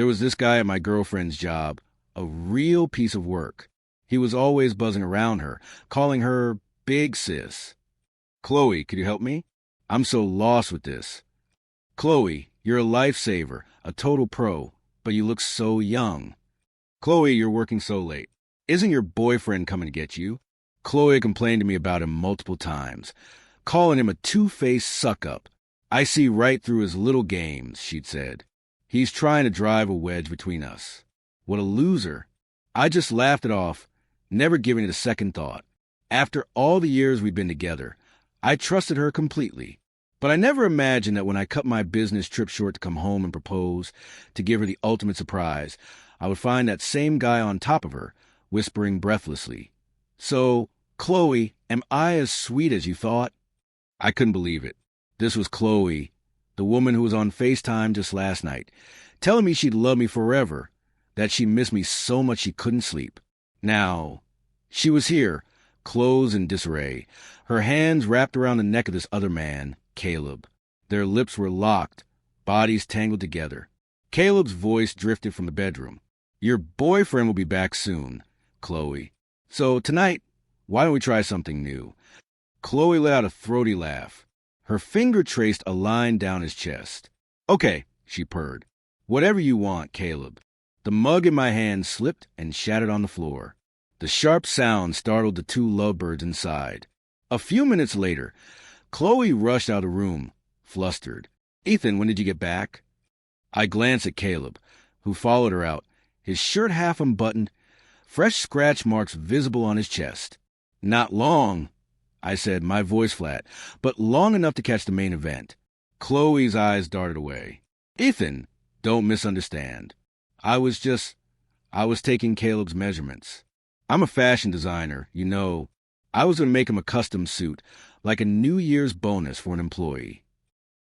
There was this guy at my girlfriend's job, a real piece of work. He was always buzzing around her, calling her Big Sis. Chloe, could you help me? I'm so lost with this. Chloe, you're a lifesaver, a total pro, but you look so young. Chloe, you're working so late. Isn't your boyfriend coming to get you? Chloe complained to me about him multiple times, calling him a two-faced suck-up. I see right through his little games, she'd said. He's trying to drive a wedge between us. What a loser. I just laughed it off, never giving it a second thought. After all the years we'd been together, I trusted her completely. But I never imagined that when I cut my business trip short to come home and propose, to give her the ultimate surprise, I would find that same guy on top of her, whispering breathlessly, "So, Chloe, am I as sweet as you thought?" I couldn't believe it. This was Chloe, the woman who was on FaceTime just last night, telling me she'd love me forever, that she missed me so much she couldn't sleep. Now, she was here, clothes in disarray, her hands wrapped around the neck of this other man, Caleb. Their lips were locked, bodies tangled together. Caleb's voice drifted from the bedroom. "Your boyfriend will be back soon, Chloe. So tonight, why don't we try something new?" Chloe let out a throaty laugh. Her finger traced a line down his chest. "Okay," she purred. "Whatever you want, Caleb." The mug in my hand slipped and shattered on the floor. The sharp sound startled the two lovebirds inside. A few minutes later, Chloe rushed out of the room, flustered. "Ethan, when did you get back?" I glanced at Caleb, who followed her out, his shirt half unbuttoned, fresh scratch marks visible on his chest. "Not long," I said, my voice flat, but long enough to catch the main event. Chloe's eyes darted away. "Ethan, don't misunderstand. I was taking Caleb's measurements. I'm a fashion designer, you know. I was going to make him a custom suit, like a New Year's bonus for an employee."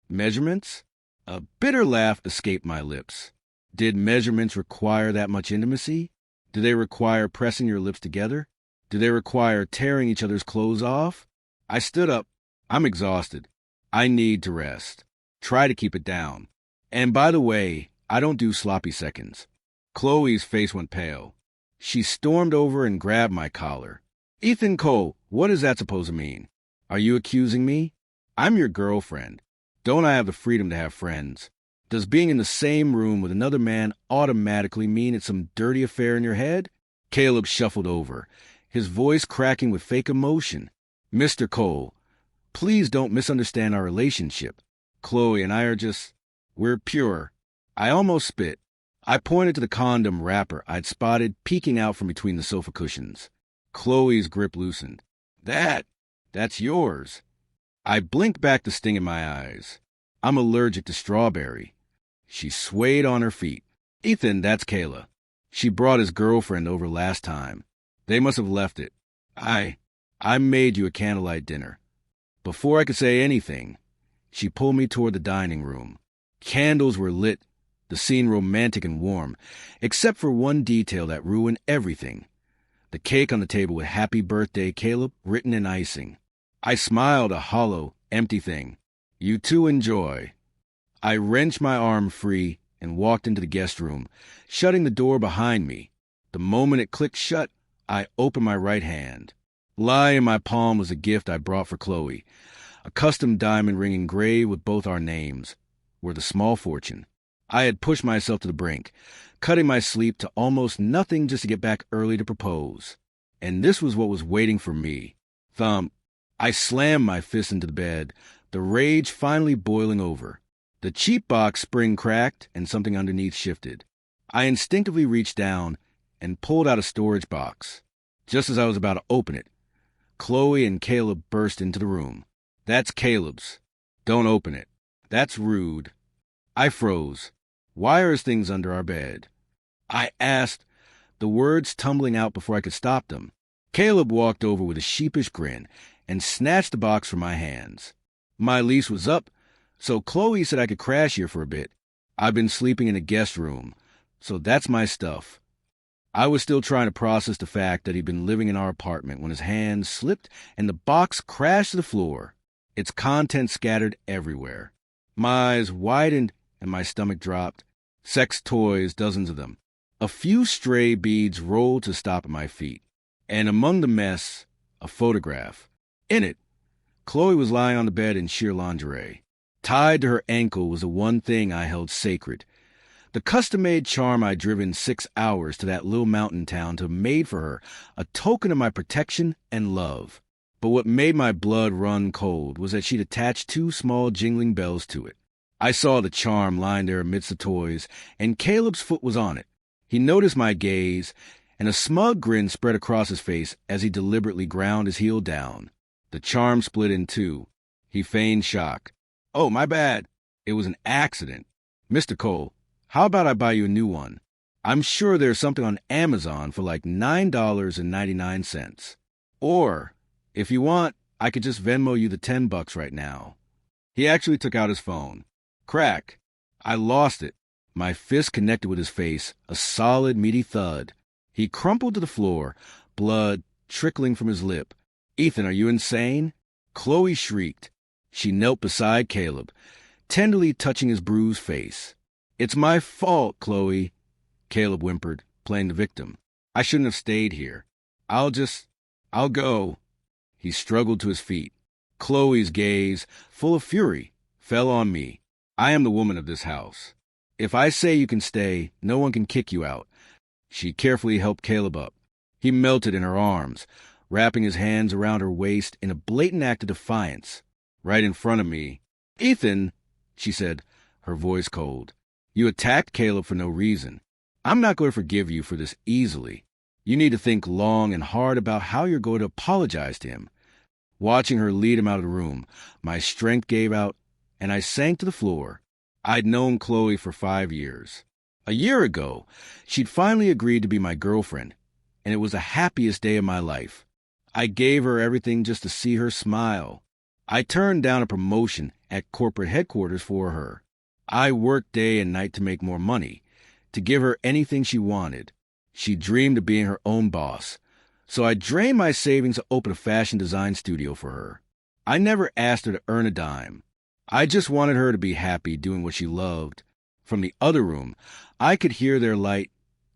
"Measurements?" A bitter laugh escaped my lips. Did measurements require that much intimacy? Do they require pressing your lips together? Do they require tearing each other's clothes off? I stood up. I'm exhausted. I need to rest. Try to keep it down. And by the way, I don't do sloppy seconds. Chloe's face went pale. She stormed over and grabbed my collar. "Ethan Cole, what is that supposed to mean? Are you accusing me? I'm your girlfriend. Don't I have the freedom to have friends? Does being in the same room with another man automatically mean it's some dirty affair in your head?" Caleb shuffled over, his voice cracking with fake emotion. "Mr. Cole, please don't misunderstand our relationship. Chloe and I we're pure." I almost spit. I pointed to the condom wrapper I'd spotted peeking out from between the sofa cushions. Chloe's grip loosened. That's yours." I blinked back the sting in my eyes. "I'm allergic to strawberry." She swayed on her feet. "Ethan, that's Kayla. She brought his girlfriend over last time. They must have left it. I made you a candlelight dinner." Before I could say anything, she pulled me toward the dining room. Candles were lit, the scene romantic and warm, except for one detail that ruined everything. The cake on the table with "Happy Birthday, Caleb" written in icing. I smiled, a hollow, empty thing. "You two enjoy." I wrenched my arm free and walked into the guest room, shutting the door behind me. The moment it clicked shut, I opened my right hand. Lying in my palm was a gift I brought for Chloe, a custom diamond ring engraved with both our names, worth a small fortune. I had pushed myself to the brink, cutting my sleep to almost nothing just to get back early to propose. And this was what was waiting for me. Thump. I slammed my fist into the bed, the rage finally boiling over. The cheap box spring cracked and something underneath shifted. I instinctively reached down and pulled out a storage box. Just as I was about to open it, Chloe and Caleb burst into the room. "That's Caleb's. Don't open it. That's rude." I froze. "Why are his things under our bed?" I asked, the words tumbling out before I could stop them. Caleb walked over with a sheepish grin and snatched the box from my hands. "My lease was up, so Chloe said I could crash here for a bit. I've been sleeping in a guest room, so that's my stuff." I was still trying to process the fact that he'd been living in our apartment when his hand slipped and the box crashed to the floor, its contents scattered everywhere. My eyes widened and my stomach dropped. Sex toys, dozens of them. A few stray beads rolled to stop at my feet. And among the mess, a photograph. In it, Chloe was lying on the bed in sheer lingerie. Tied to her ankle was the one thing I held sacred. The custom-made charm I'd driven 6 hours to that little mountain town to have made for her, a token of my protection and love. But what made my blood run cold was that she'd attached 2 small jingling bells to it. I saw the charm lying there amidst the toys, and Caleb's foot was on it. He noticed my gaze, and a smug grin spread across his face as he deliberately ground his heel down. The charm split in 2. He feigned shock. "Oh, my bad. It was an accident. Mr. Cole, how about I buy you a new one? I'm sure there's something on Amazon for like $9.99. Or, if you want, I could just Venmo you the $10 right now." He actually took out his phone. Crack. I lost it. My fist connected with his face, a solid, meaty thud. He crumpled to the floor, blood trickling from his lip. "Ethan, are you insane?" Chloe shrieked. She knelt beside Caleb, tenderly touching his bruised face. "It's my fault, Chloe," Caleb whimpered, playing the victim. "I shouldn't have stayed here. I'll go." He struggled to his feet. Chloe's gaze, full of fury, fell on me. "I am the woman of this house. If I say you can stay, no one can kick you out." She carefully helped Caleb up. He melted in her arms, wrapping his hands around her waist in a blatant act of defiance. Right in front of me. "Ethan," she said, her voice cold, "you attacked Caleb for no reason. I'm not going to forgive you for this easily. You need to think long and hard about how you're going to apologize to him." Watching her lead him out of the room, my strength gave out, and I sank to the floor. I'd known Chloe for 5 years. A year ago, she'd finally agreed to be my girlfriend, and it was the happiest day of my life. I gave her everything just to see her smile. I turned down a promotion at corporate headquarters for her. I worked day and night to make more money, to give her anything she wanted. She dreamed of being her own boss, so I drained my savings to open a fashion design studio for her. I never asked her to earn a dime. I just wanted her to be happy doing what she loved. From the other room, I could hear their light,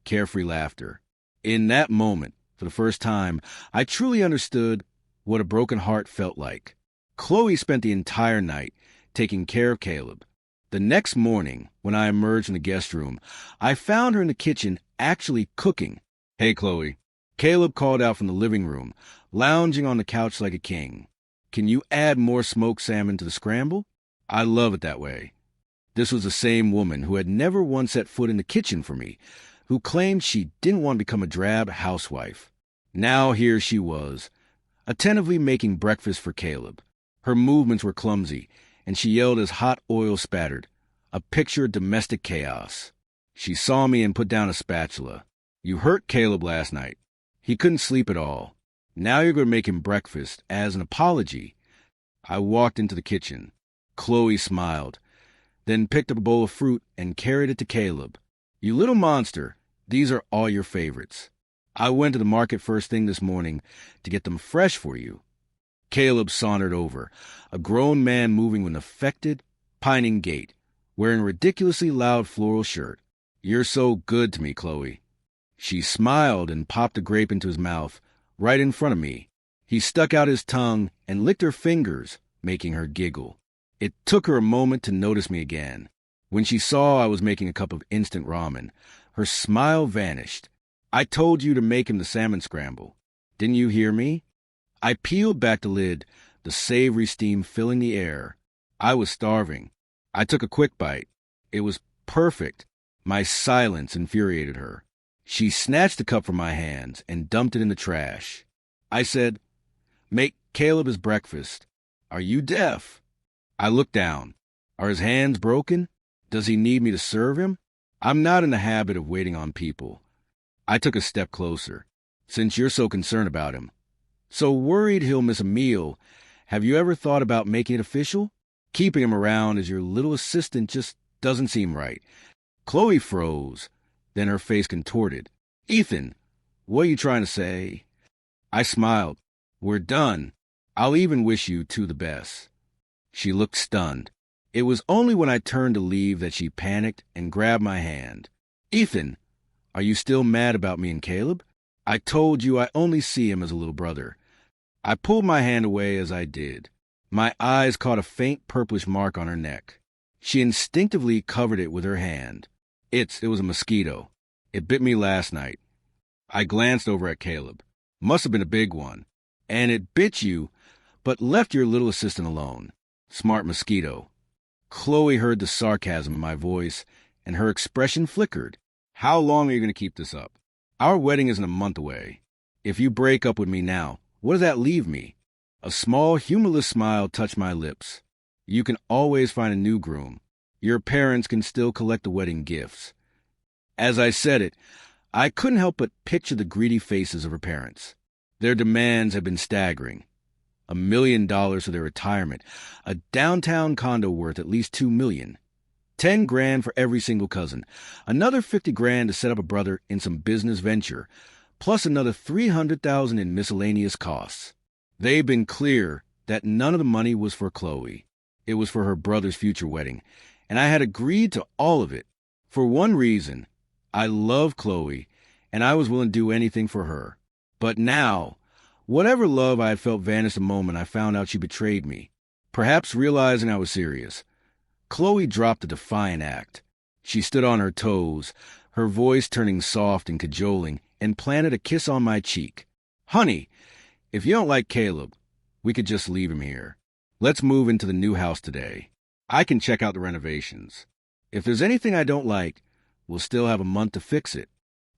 carefree laughter. In that moment, for the first time, I truly understood what a broken heart felt like. Chloe spent the entire night taking care of Caleb. The next morning, when I emerged from the guest room, I found her in the kitchen actually cooking. "Hey, Chloe." Caleb called out from the living room, lounging on the couch like a king. "Can you add more smoked salmon to the scramble? I love it that way." This was the same woman who had never once set foot in the kitchen for me, who claimed she didn't want to become a drab housewife. Now here she was, attentively making breakfast for Caleb. Her movements were clumsy, and she yelled as hot oil spattered, a picture of domestic chaos. She saw me and put down a spatula. "You hurt Caleb last night. He couldn't sleep at all. Now you're going to make him breakfast as an apology." I walked into the kitchen. Chloe smiled, then picked up a bowl of fruit and carried it to Caleb. "You little monster, these are all your favorites. I went to the market first thing this morning to get them fresh for you." Caleb sauntered over, a grown man moving with an affected, pining gait, wearing a ridiculously loud floral shirt. "You're so good to me, Chloe." She smiled and popped a grape into his mouth, right in front of me. He stuck out his tongue and licked her fingers, making her giggle. It took her a moment to notice me again. When she saw I was making a cup of instant ramen, her smile vanished. "I told you to make him the salmon scramble. Didn't you hear me?" I peeled back the lid, the savory steam filling the air. I was starving. I took a quick bite. It was perfect. My silence infuriated her. She snatched the cup from my hands and dumped it in the trash. I said, "Make Caleb his breakfast. Are you deaf?" I looked down. Are his hands broken? Does he need me to serve him? I'm not in the habit of waiting on people. I took a step closer. "Since you're so concerned about him, so worried he'll miss a meal, have you ever thought about making it official? Keeping him around as your little assistant just doesn't seem right." Chloe froze, then her face contorted. "Ethan, what are you trying to say?" I smiled. "We're done. I'll even wish you two the best." She looked stunned. It was only when I turned to leave that she panicked and grabbed my hand. Ethan, are you still mad about me and Caleb? I told you I only see him as a little brother. I pulled my hand away as I did. My eyes caught a faint purplish mark on her neck. She instinctively covered it with her hand. It was a mosquito. It bit me last night. I glanced over at Caleb. Must have been a big one. And it bit you, but left your little assistant alone. Smart mosquito. Chloe heard the sarcasm in my voice, and her expression flickered. How long are you going to keep this up? Our wedding isn't a month away. If you break up with me now, what does that leave me? A small, humorless smile touched my lips. You can always find a new groom. Your parents can still collect the wedding gifts. As I said it, I couldn't help but picture the greedy faces of her parents. Their demands had been staggering. $1 million for their retirement, a downtown condo worth at least $2 million. 10 grand for every single cousin, another 50 grand to set up a brother in some business venture, plus another 300,000 in miscellaneous costs. They'd been clear that none of the money was for Chloe. It was for her brother's future wedding, and I had agreed to all of it. For one reason, I love Chloe, and I was willing to do anything for her. But now, whatever love I had felt vanished the moment I found out she betrayed me. Perhaps realizing I was serious, Chloe dropped a defiant act. She stood on her toes, her voice turning soft and cajoling, and planted a kiss on my cheek. Honey, if you don't like Caleb, we could just leave him here. Let's move into the new house today. I can check out the renovations. If there's anything I don't like, we'll still have a month to fix it.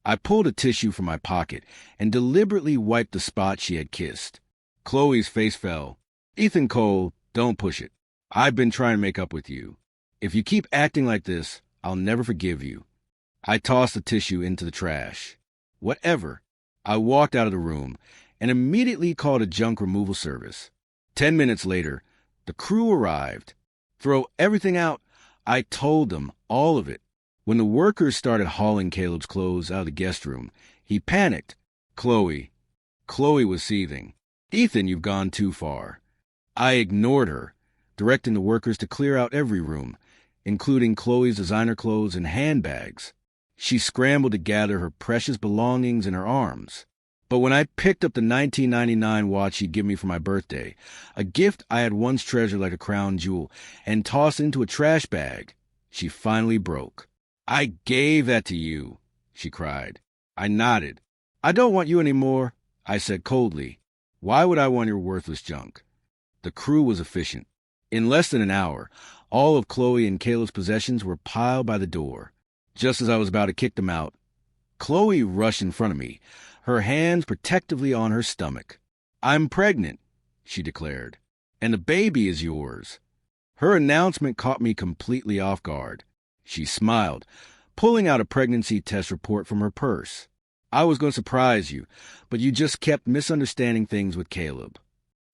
I pulled a tissue from my pocket and deliberately wiped the spot she had kissed. Chloe's face fell. Ethan Cole, don't push it. I've been trying to make up with you. If you keep acting like this, I'll never forgive you. I tossed the tissue into the trash. Whatever. I walked out of the room and immediately called a junk removal service. 10 minutes later, the crew arrived. Throw everything out. I told them all of it. When the workers started hauling Caleb's clothes out of the guest room, he panicked. Chloe was seething. Ethan, you've gone too far. I ignored her, directing the workers to clear out every room, including Chloe's designer clothes and handbags. She scrambled to gather her precious belongings in her arms. But when I picked up the $19.99 watch she'd given me for my birthday, a gift I had once treasured like a crown jewel, and tossed into a trash bag, she finally broke. I gave that to you, she cried. I nodded. I don't want you anymore, I said coldly. Why would I want your worthless junk? The crew was efficient. In less than an hour, all of Chloe and Caleb's possessions were piled by the door. Just as I was about to kick them out, Chloe rushed in front of me, her hands protectively on her stomach. I'm pregnant, she declared, and the baby is yours. Her announcement caught me completely off guard. She smiled, pulling out a pregnancy test report from her purse. I was going to surprise you, but you just kept misunderstanding things with Caleb.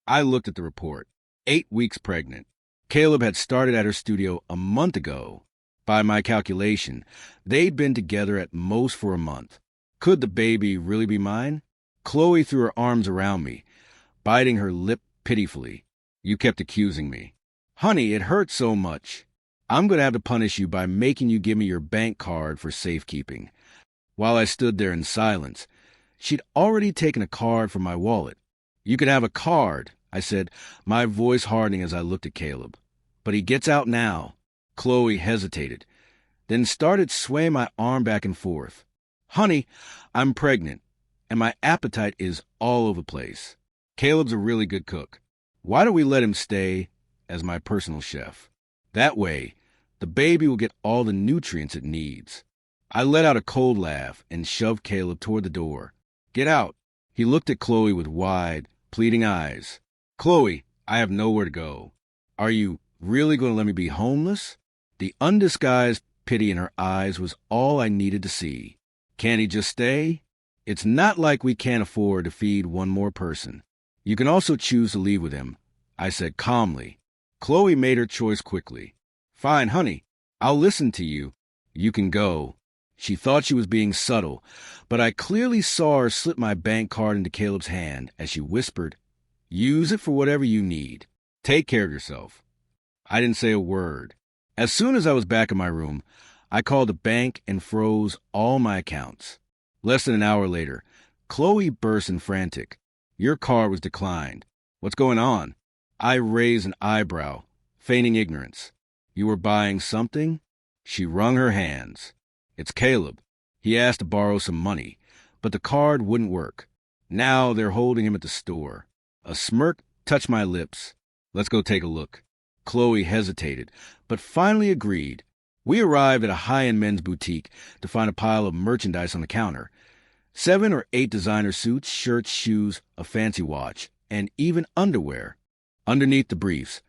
I looked at the report. 8 weeks pregnant. Caleb had started at her studio a month ago. By my calculation, they'd been together at most for a month. Could the baby really be mine? Chloe threw her arms around me, biting her lip pitifully. You kept accusing me. Honey, it hurts so much. I'm going to have to punish you by making you give me your bank card for safekeeping. While I stood there in silence, she'd already taken a card from my wallet. You can have a card, I said, my voice hardening as I looked at Caleb. But he gets out now. Chloe hesitated, then started swaying my arm back and forth. Honey, I'm pregnant, and my appetite is all over the place. Caleb's a really good cook. Why don't we let him stay as my personal chef? That way, the baby will get all the nutrients it needs. I let out a cold laugh and shoved Caleb toward the door. Get out. He looked at Chloe with wide, pleading eyes. Chloe, I have nowhere to go. Are you really going to let me be homeless? The undisguised pity in her eyes was all I needed to see. Can't he just stay? It's not like we can't afford to feed one more person. You can also choose to leave with him, I said calmly. Chloe made her choice quickly. Fine, honey. I'll listen to you. You can go. She thought she was being subtle, but I clearly saw her slip my bank card into Caleb's hand as she whispered, Use it for whatever you need. Take care of yourself. I didn't say a word. As soon as I was back in my room, I called the bank and froze all my accounts. Less than an hour later, Chloe burst in frantic. Your card was declined. What's going on? I raised an eyebrow, feigning ignorance. You were buying something? She wrung her hands. It's Caleb. He asked to borrow some money, but the card wouldn't work. Now they're holding him at the store. A smirk touched my lips. Let's go take a look. Chloe hesitated, but finally agreed. We arrived at a high-end men's boutique to find a pile of merchandise on the counter. 7 or 8 designer suits, shirts, shoes, a fancy watch, and even underwear. Underneath the briefs,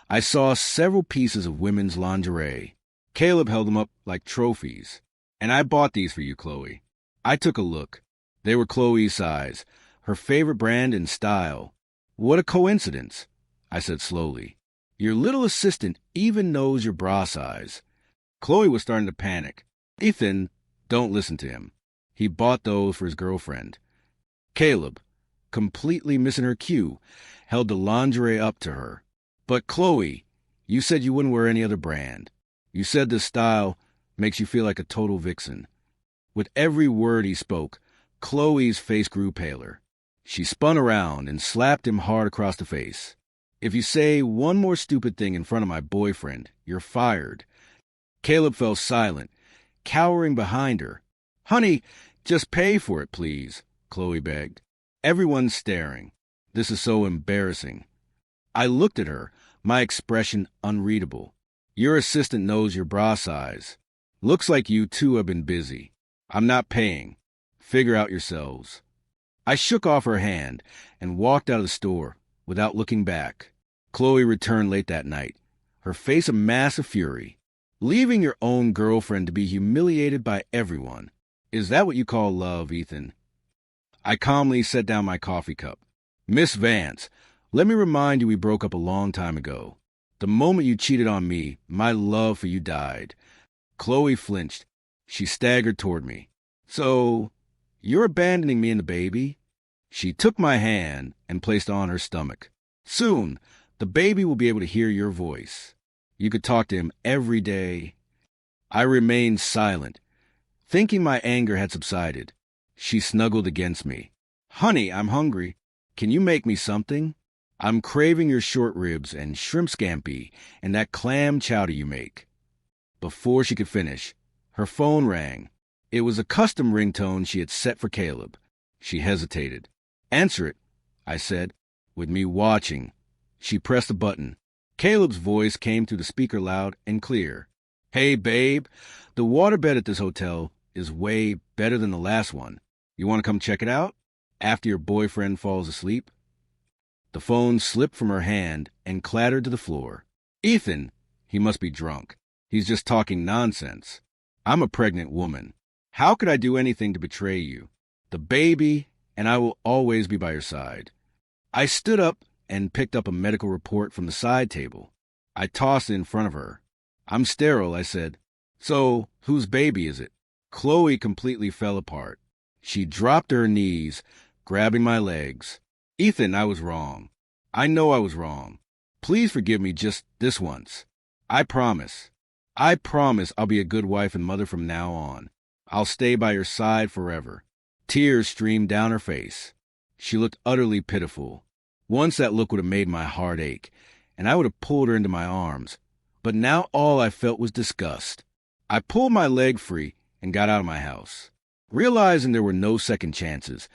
I saw several pieces of women's lingerie. Caleb held them up like trophies. And I bought these for you, Chloe. I took a look. They were Chloe's size, her favorite brand and style. What a coincidence, I said slowly. Your little assistant even knows your bra size. Chloe was starting to panic. Ethan, don't listen to him. He bought those for his girlfriend. Caleb, completely missing her cue, held the lingerie up to her. But Chloe, you said you wouldn't wear any other brand. You said this style makes you feel like a total vixen. With every word he spoke, Chloe's face grew paler. She spun around and slapped him hard across the face. If you say one more stupid thing in front of my boyfriend, you're fired. Caleb fell silent, cowering behind her. Honey, just pay for it, please, Chloe begged. Everyone's staring. This is so embarrassing. I looked at her, my expression unreadable. Your assistant knows your bra size. Looks like you two have been busy. I'm not paying. Figure out yourselves. I shook off her hand and walked out of the store without looking back. Chloe returned late that night, her face a mass of fury. Leaving your own girlfriend to be humiliated by everyone. Is that what you call love, Ethan? I calmly set down my coffee cup. Miss Vance, let me remind you we broke up a long time ago. The moment you cheated on me, my love for you died. Chloe flinched. She staggered toward me. So, you're abandoning me and the baby? She took my hand and placed it on her stomach. Soon, the baby will be able to hear your voice. You could talk to him every day. I remained silent, thinking my anger had subsided. She snuggled against me. Honey, I'm hungry. Can you make me something? I'm craving your short ribs and shrimp scampi and that clam chowder you make. Before she could finish, her phone rang. It was a custom ringtone she had set for Caleb. She hesitated. Answer it, I said, with me watching. She pressed a button. Caleb's voice came through the speaker loud and clear. Hey, babe, the waterbed at this hotel is way better than the last one. You want to come check it out? After your boyfriend falls asleep? The phone slipped from her hand and clattered to the floor. Ethan, he must be drunk. He's just talking nonsense. I'm a pregnant woman. How could I do anything to betray you? The baby, and I will always be by your side. I stood up and picked up a medical report from the side table. I tossed it in front of her. I'm sterile, I said. So, whose baby is it? Chloe completely fell apart. She dropped to her knees, grabbing my legs. Ethan, I was wrong. I know I was wrong. Please forgive me just this once. I promise. I promise I'll be a good wife and mother from now on. I'll stay by your side forever. Tears streamed down her face. She looked utterly pitiful. Once that look would have made my heart ache, and I would have pulled her into my arms. But now all I felt was disgust. I pulled my leg free and got out of my house. Realizing there were no second chances,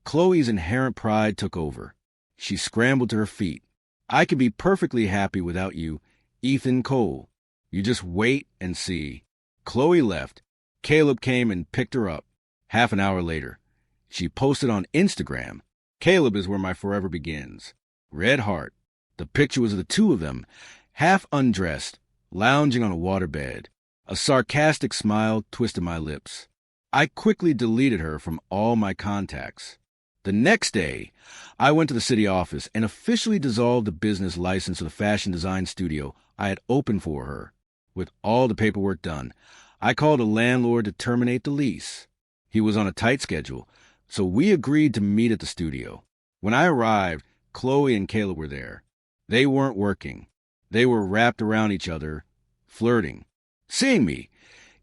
Chloe's inherent pride took over. She scrambled to her feet. I could be perfectly happy without you, Ethan Cole. You just wait and see. Chloe left. Caleb came and picked her up. Half an hour later, she posted on Instagram, Caleb is where my forever begins. Red heart. The picture was of the two of them, half undressed, lounging on a waterbed. A sarcastic smile twisted my lips. I quickly deleted her from all my contacts. The next day, I went to the city office and officially dissolved the business license of the fashion design studio I had opened for her. With all the paperwork done, I called a landlord to terminate the lease. He was on a tight schedule, so we agreed to meet at the studio. When I arrived, Chloe and Caleb were there. They weren't working. They were wrapped around each other, flirting. Seeing me,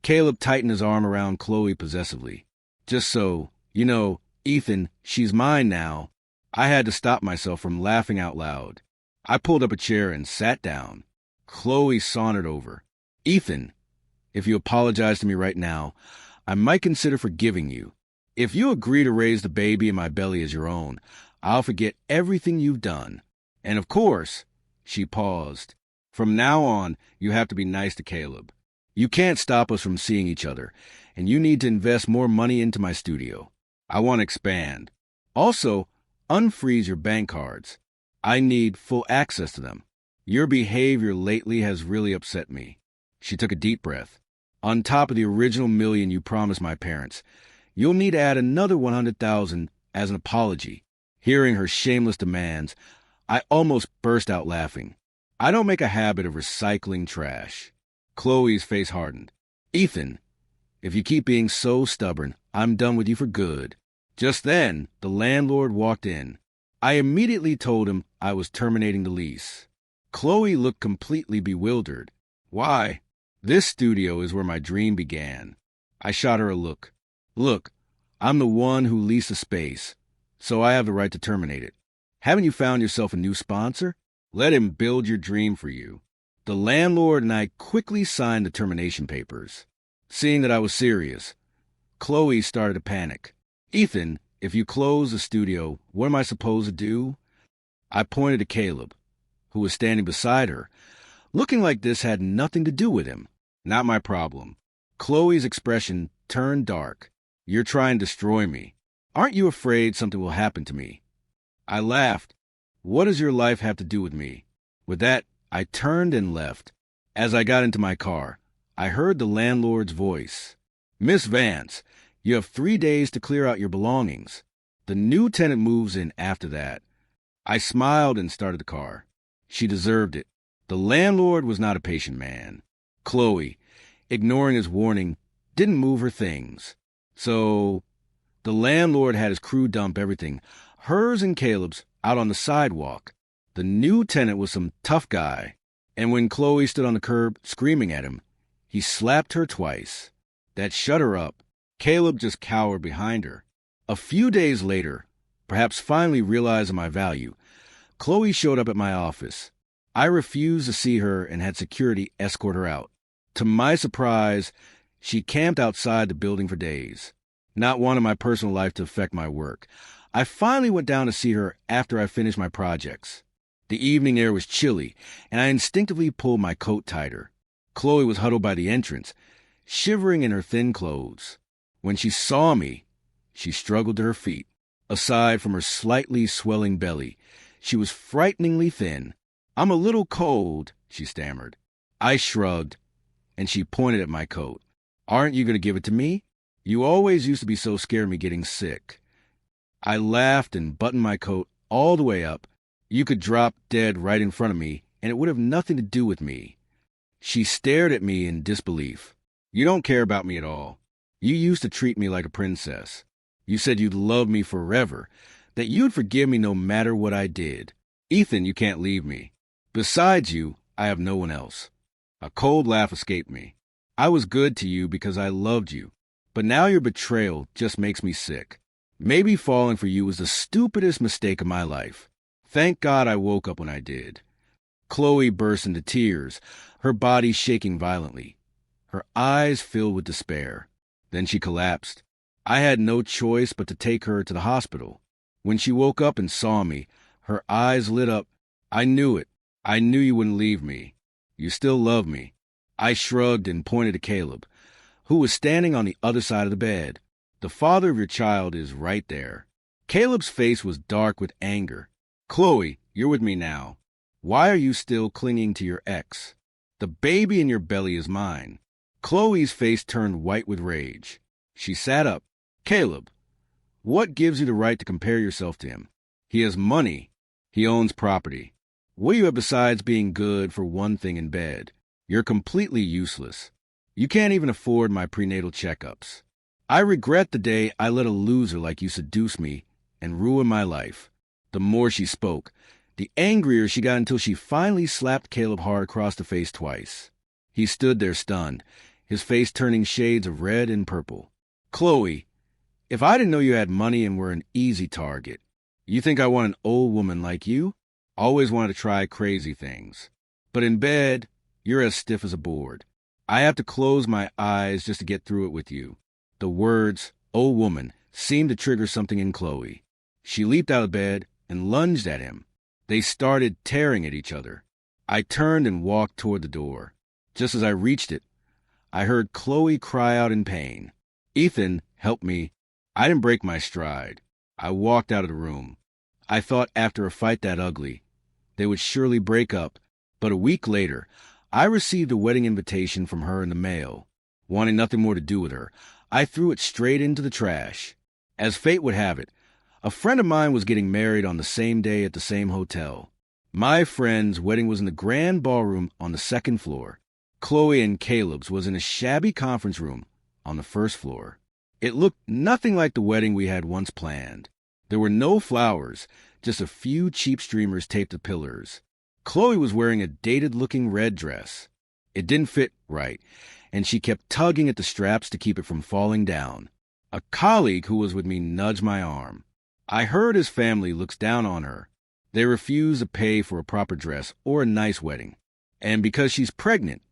Caleb tightened his arm around Chloe possessively. Just so, Ethan, she's mine now. I had to stop myself from laughing out loud. I pulled up a chair and sat down. Chloe sauntered over. Ethan, if you apologize to me right now, I might consider forgiving you. If you agree to raise the baby in my belly as your own, I'll forget everything you've done. And of course, she paused. From now on, you have to be nice to Caleb. You can't stop us from seeing each other, and you need to invest more money into my studio. I want to expand. Also, unfreeze your bank cards. I need full access to them. Your behavior lately has really upset me. She took a deep breath. On top of the original $1 million you promised my parents, you'll need to add another $100,000 as an apology. Hearing her shameless demands, I almost burst out laughing. I don't make a habit of recycling trash. Chloe's face hardened. Ethan, if you keep being so stubborn, I'm done with you for good. Just then, the landlord walked in. I immediately told him I was terminating the lease. Chloe looked completely bewildered. Why? This studio is where my dream began. I shot her a look. Look, I'm the one who leased the space, so I have the right to terminate it. Haven't you found yourself a new sponsor? Let him build your dream for you. The landlord and I quickly signed the termination papers. Seeing that I was serious, Chloe started to panic. Ethan, if you close the studio, what am I supposed to do? I pointed to Caleb, who was standing beside her, looking like this had nothing to do with him. Not my problem. Chloe's expression turned dark. You're trying to destroy me. Aren't you afraid something will happen to me? I laughed. What does your life have to do with me? With that, I turned and left. As I got into my car, I heard the landlord's voice. Miss Vance, you have 3 days to clear out your belongings. The new tenant moves in after that. I smiled and started the car. She deserved it. The landlord was not a patient man. Chloe, ignoring his warning, didn't move her things. So, the landlord had his crew dump everything, hers and Caleb's, out on the sidewalk. The new tenant was some tough guy, and when Chloe stood on the curb screaming at him, he slapped her twice. That shut her up. Caleb just cowered behind her. A few days later, perhaps finally realizing my value, Chloe showed up at my office. I refused to see her and had security escort her out. To my surprise, she camped outside the building for days, not wanting my personal life to affect my work. I finally went down to see her after I finished my projects. The evening air was chilly, and I instinctively pulled my coat tighter. Chloe was huddled by the entrance, shivering in her thin clothes. When she saw me, she struggled to her feet. Aside from her slightly swelling belly, she was frighteningly thin. I'm a little cold, she stammered. I shrugged, and she pointed at my coat. Aren't you going to give it to me? You always used to be so scared of me getting sick. I laughed and buttoned my coat all the way up. You could drop dead right in front of me, and it would have nothing to do with me. She stared at me in disbelief. You don't care about me at all. You used to treat me like a princess. You said you'd love me forever, that you'd forgive me no matter what I did. Ethan, you can't leave me. Besides you, I have no one else. A cold laugh escaped me. I was good to you because I loved you, but now your betrayal just makes me sick. Maybe falling for you was the stupidest mistake of my life. Thank God I woke up when I did. Chloe burst into tears, her body shaking violently. Her eyes filled with despair. Then she collapsed. I had no choice but to take her to the hospital. When she woke up and saw me, her eyes lit up. I knew it. I knew you wouldn't leave me. You still love me. I shrugged and pointed to Caleb, who was standing on the other side of the bed. The father of your child is right there. Caleb's face was dark with anger. Chloe, you're with me now. Why are you still clinging to your ex? The baby in your belly is mine. Chloe's face turned white with rage. She sat up. Caleb, what gives you the right to compare yourself to him? He has money. He owns property. What do you have besides being good for one thing in bed? You're completely useless. You can't even afford my prenatal checkups. I regret the day I let a loser like you seduce me and ruin my life. The more she spoke, The angrier she got until she finally slapped Caleb hard across the face twice. He stood there stunned, his face turning shades of red and purple. Chloe, if I didn't know you had money and were an easy target, you think I want an old woman like you? Always wanted to try crazy things. But in bed, you're as stiff as a board. I have to close my eyes just to get through it with you. The words, old woman, seemed to trigger something in Chloe. She leaped out of bed and lunged at him. They started tearing at each other. I turned and walked toward the door. Just as I reached it, I heard Chloe cry out in pain. Ethan, help me. I didn't break my stride. I walked out of the room. I thought after a fight that ugly, they would surely break up. But a week later, I received a wedding invitation from her in the mail. Wanting nothing more to do with her, I threw it straight into the trash. As fate would have it, a friend of mine was getting married on the same day at the same hotel. My friend's wedding was in the grand ballroom on the second floor. Chloe and Caleb's was in a shabby conference room on the first floor. It looked nothing like the wedding we had once planned. There were no flowers, just a few cheap streamers taped to pillars. Chloe was wearing a dated-looking red dress. It didn't fit right, and she kept tugging at the straps to keep it from falling down. A colleague who was with me nudged my arm. I heard his family looks down on her. They refuse to pay for a proper dress or a nice wedding. And because she's pregnant,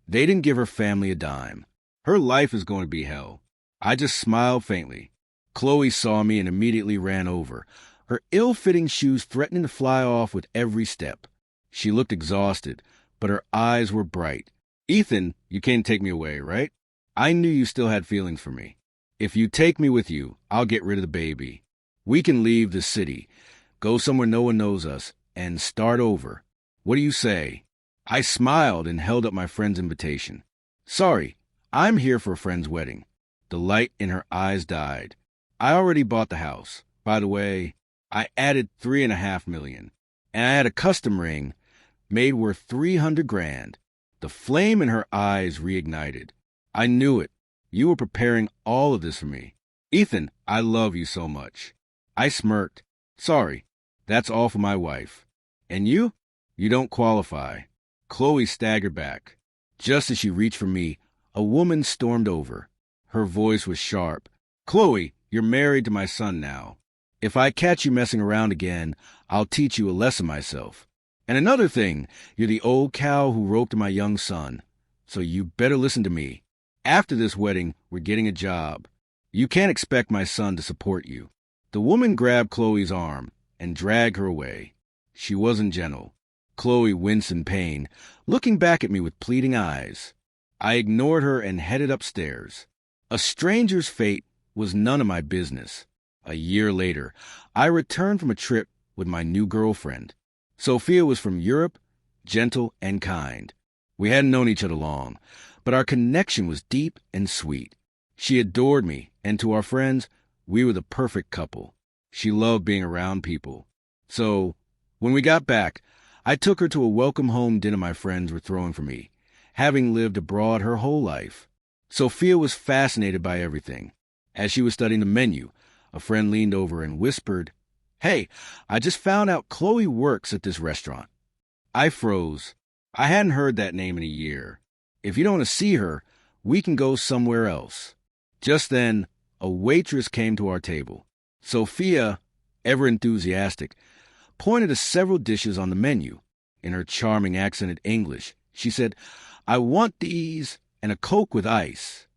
they didn't give her family a dime. Her life is going to be hell. I just smiled faintly. Chloe saw me and immediately ran over, her ill-fitting shoes threatening to fly off with every step. She looked exhausted, but her eyes were bright. Ethan, you can't take me away, right? I knew you still had feelings for me. If you take me with you, I'll get rid of the baby. We can leave the city, go somewhere no one knows us, and start over. What do you say? I smiled and held up my friend's invitation. Sorry, I'm here for a friend's wedding. The light in her eyes died. I already bought the house. By the way, I added $3.5 million. And I had a custom ring made worth $300,000. The flame in her eyes reignited. I knew it. You were preparing all of this for me. Ethan, I love you so much. I smirked. Sorry, that's all for my wife. And you? You don't qualify. Chloe staggered back. Just as she reached for me, a woman stormed over. Her voice was sharp. Chloe, you're married to my son now. If I catch you messing around again, I'll teach you a lesson myself. And another thing, you're the old cow who roped my young son. So you better listen to me. After this wedding, we're getting a job. You can't expect my son to support you. The woman grabbed Chloe's arm and dragged her away. She wasn't gentle. Chloe winced in pain, looking back at me with pleading eyes. I ignored her and headed upstairs. A stranger's fate was none of my business. A year later, I returned from a trip with my new girlfriend. Sophia was from Europe, gentle and kind. We hadn't known each other long, but our connection was deep and sweet. She adored me, and to our friends, we were the perfect couple. She loved being around people. So, when we got back, I took her to a welcome home dinner my friends were throwing for me, having lived abroad her whole life. Sophia was fascinated by everything. As she was studying the menu, a friend leaned over and whispered, "Hey, I just found out Chloe works at this restaurant." I froze. I hadn't heard that name in a year. If you don't want to see her, we can go somewhere else. Just then, a waitress came to our table. Sophia, ever enthusiastic, pointed to several dishes on the menu. In her charming accented English, she said, "I want these and a Coke with ice."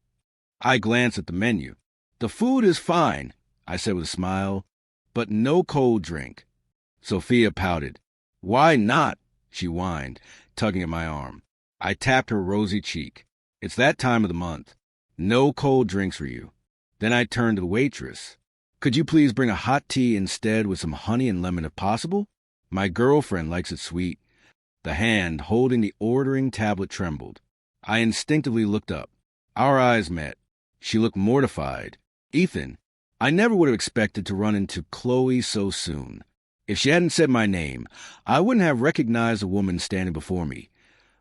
I glanced at the menu. "The food is fine," I said with a smile, "but no cold drink." Sophia pouted. "Why not?" she whined, tugging at my arm. I tapped her rosy cheek. "It's that time of the month. No cold drinks for you." Then I turned to the waitress. "Could you please bring a hot tea instead with some honey and lemon if possible? My girlfriend likes it sweet." The hand holding the ordering tablet trembled. I instinctively looked up. Our eyes met. She looked mortified. "Ethan, I never would have expected to run into Chloe so soon. If she hadn't said my name, I wouldn't have recognized the woman standing before me,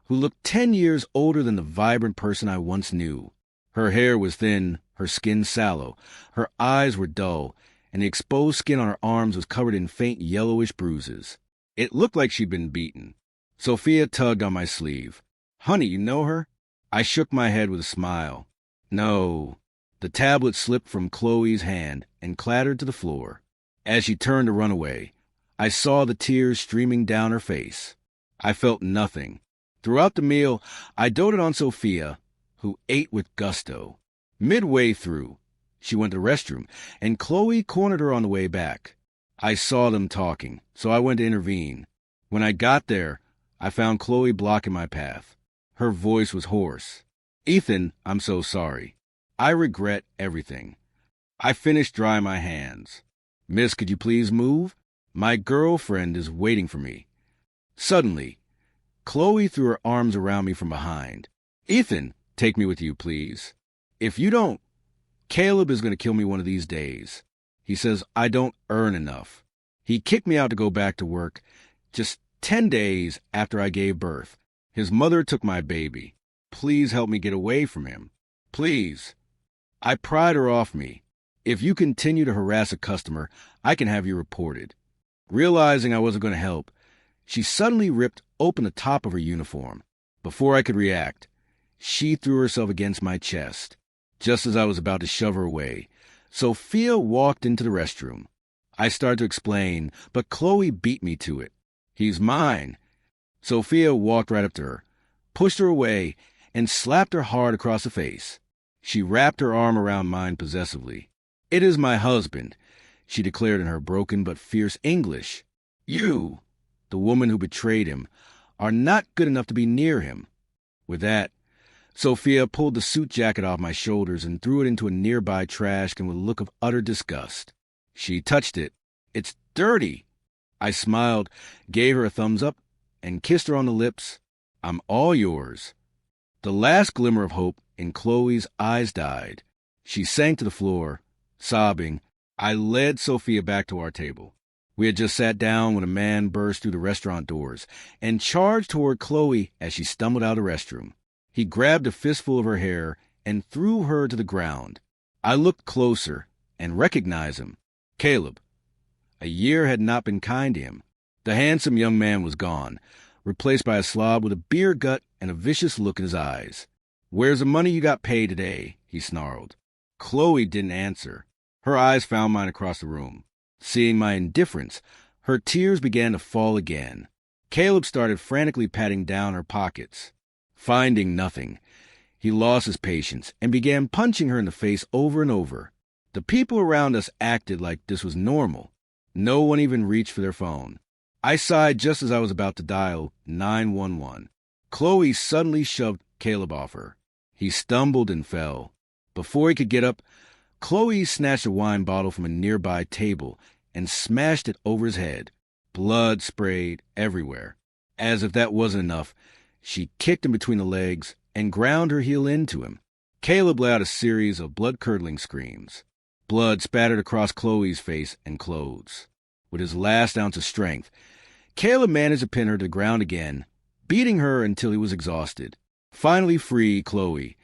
who looked 10 years older than the vibrant person I once knew. Her hair was thin, her skin sallow, her eyes were dull, and the exposed skin on her arms was covered in faint yellowish bruises. It looked like she'd been beaten. Sophia tugged on my sleeve. Honey, you know her? I shook my head with a smile. No. The tablet slipped from Chloe's hand and clattered to the floor. As she turned to run away, I saw the tears streaming down her face. I felt nothing. Throughout the meal, I doted on Sophia, who ate with gusto. Midway through, she went to the restroom, and Chloe cornered her on the way back. I saw them talking, so I went to intervene. When I got there, I found Chloe blocking my path. Her voice was hoarse. Ethan, I'm so sorry. I regret everything. I finished drying my hands. Miss, could you please move? My girlfriend is waiting for me. Suddenly, Chloe threw her arms around me from behind. Ethan, take me with you, please. If you don't, Caleb is going to kill me one of these days. He says I don't earn enough. He kicked me out to go back to work just 10 days after I gave birth. His mother took my baby. Please help me get away from him. Please. I pried her off me. If you continue to harass a customer, I can have you reported. Realizing I wasn't going to help, she suddenly ripped open the top of her uniform. Before I could react, she threw herself against my chest. Just as I was about to shove her away, Sophia walked into the restroom. I started to explain, but Chloe beat me to it. He's mine. Sophia walked right up to her, pushed her away, and slapped her hard across the face. She wrapped her arm around mine possessively. It is my husband, she declared in her broken but fierce English. You, the woman who betrayed him, are not good enough to be near him. With that, Sophia pulled the suit jacket off my shoulders and threw it into a nearby trash can with a look of utter disgust. She touched it. It's dirty. I smiled, gave her a thumbs up, and kissed her on the lips. I'm all yours. The last glimmer of hope in Chloe's eyes died. She sank to the floor, sobbing. I led Sophia back to our table. We had just sat down when a man burst through the restaurant doors and charged toward Chloe as she stumbled out of the restroom. He grabbed a fistful of her hair and threw her to the ground. I looked closer and recognized him. Caleb. A year had not been kind to him. The handsome young man was gone, replaced by a slob with a beer gut and a vicious look in his eyes. Where's the money you got paid today? He snarled. Chloe didn't answer. Her eyes found mine across the room. Seeing my indifference, her tears began to fall again. Caleb started frantically patting down her pockets. Finding nothing, he lost his patience and began punching her in the face over and over. The people around us acted like this was normal. No one even reached for their phone. I sighed just as I was about to dial 911. Chloe suddenly shoved Caleb off her. He stumbled and fell. Before he could get up, Chloe snatched a wine bottle from a nearby table and smashed it over his head. Blood sprayed everywhere. As if that wasn't enough, she kicked him between the legs and ground her heel into him. Caleb let out a series of blood-curdling screams. Blood spattered across Chloe's face and clothes. With his last ounce of strength, Caleb managed to pin her to the ground again, beating her until he was exhausted. Finally free, Chloe,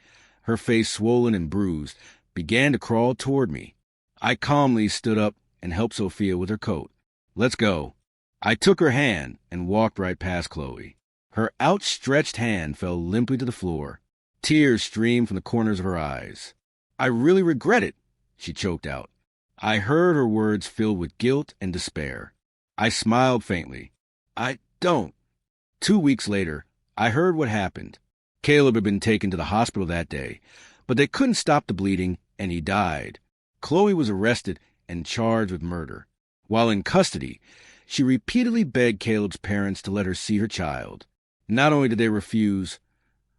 her face swollen and bruised, began to crawl toward me. I calmly stood up and helped Sophia with her coat. Let's go. I took her hand and walked right past Chloe. Her outstretched hand fell limply to the floor. Tears streamed from the corners of her eyes. I really regret it, she choked out. I heard her words filled with guilt and despair. I smiled faintly. I don't. 2 weeks later, I heard what happened. Caleb had been taken to the hospital that day, but they couldn't stop the bleeding, and he died. Chloe was arrested and charged with murder. While in custody, she repeatedly begged Caleb's parents to let her see her child. Not only did they refuse,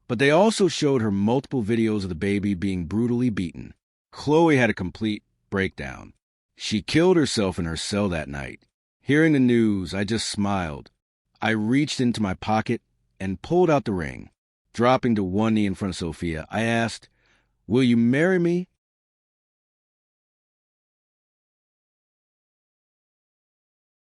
but they also showed her multiple videos of the baby being brutally beaten. Chloe had a complete breakdown. She killed herself in her cell that night. Hearing the news, I just smiled. I reached into my pocket and pulled out the ring. Dropping to one knee in front of Sophia, I asked, "Will you marry me